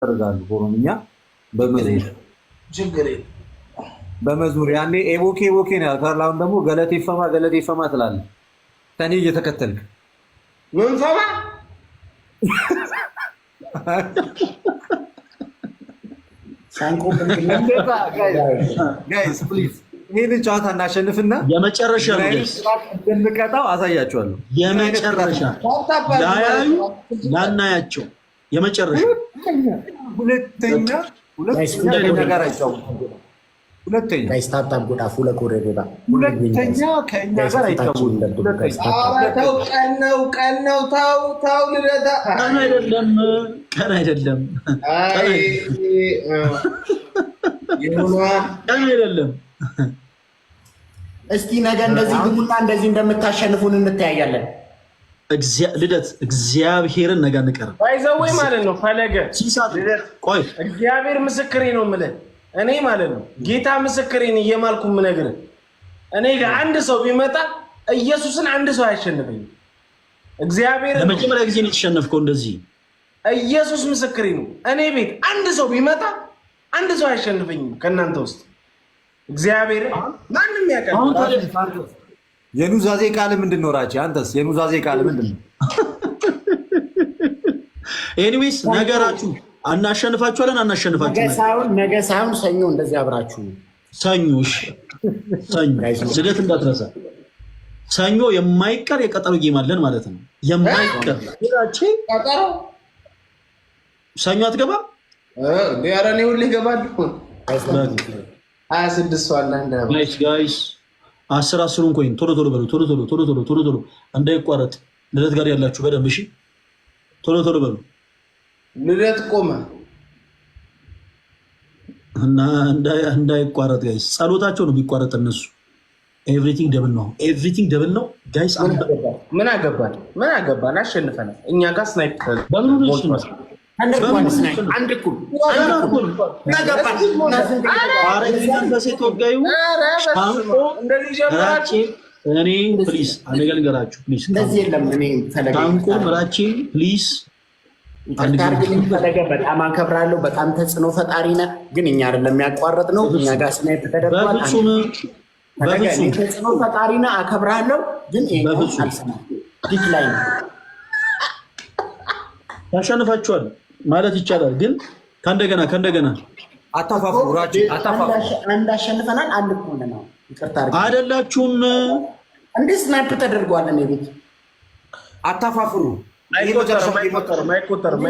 ያደርጋሉ ኦሮምኛ በመዝሙር ችግር በመዝሙር ያኔ ኤቦኬ ኤቦኬ ነው ያልካል። አሁን ደግሞ ገለቴ ፈማ ትላለህ። ተኔ እየተከተልክ ምን ፈማ ጋይስ ፕሊዝ ይሄንን ጨዋታ እናሸንፍና የመጨረሻ እንቀጣው አሳያችኋለሁ። የመጨረሻ ላያዩ ላናያቸው የመጨረሻ ሁለተኛ ጋር አይጫወቱም። ሁለተኛ ከእኛ ጋር አይጫወቱም። ተው ልደታ ቀን አይደለም እስቲ ነገ እንደዚህ ግቡና እንደዚህ እንደምታሸንፉን እንተያያለን። ልደት እግዚአብሔርን ነገ እንቀርብ ባይዘወይ ማለት ነው። ፈለገ ቆይ እግዚአብሔር ምስክሬ ነው የምልህ እኔ ማለት ነው። ጌታ ምስክሬን እየማልኩ የምነግርህ እኔ ጋር አንድ ሰው ቢመጣ ኢየሱስን አንድ ሰው አያሸንፈኝም። እግዚአብሔር ለመጀመሪያ ጊዜ ነው የተሸነፍከው እንደዚህ። ኢየሱስ ምስክሬ ነው። እኔ ቤት አንድ ሰው ቢመጣ አንድ ሰው አያሸንፈኝም ከእናንተ ውስጥ እግዚአብሔር ማንም ያውቃል። የኑዛዜ ቃል ምንድን ነው? ራቼ አንተስ የኑዛዜ ቃል ምንድን ነው? ኤኒዌይስ ነገራችሁ አናሸንፋችኋለን። ነገ ሳይሆን ሰኞ እንደዚህ አብራችሁ ሰኞ ልደት እንዳትረሳ። ሰኞ የማይቀር የቀጠሮ ጌም አለን ማለት ነው። የማይቀር ቀጠሮ ሰኞ አትገባም? ኧረ እኔ ሁሌ እገባለሁ። 26 ሰው አለ ጋይስ 10 ኮይን ቶሎ በሉ እንዳይቋረጥ። ልደት ጋር ያላችሁ በደንብ እሺ፣ ቶሎ በሉ። ልደት ቆመ እና እንዳይቋረጥ ጋይስ። ጸሎታቸው ነው ቢቋረጥ እነሱ ኤቭሪቲንግ ደብል ነው ጋይስ። ምን አገባን? አሸንፈናል። እኛ ጋር ስናይፐር በጣም አከብራለሁ። በጣም ተጽዕኖ ፈጣሪ ነህ፣ ግን እኛ አይደለም የሚያቋረጥ ነው። እኛ ጋር ስናይፕ ተደርጓል። ተጽዕኖ ፈጣሪ ነህ፣ አከብራለሁ፣ ግን ላይ ነው ያሸንፋችኋል ማለት ይቻላል። ግን ከእንደገና አታፋፍሩ። አንድ አሸንፈናል። አንድ እኮ ነው። ይቅርታ አይደላችሁም እንዴ? ስናይፕ ተደርጓል። እኔ ቤት አታፋፍሩ። አይቆጠርም።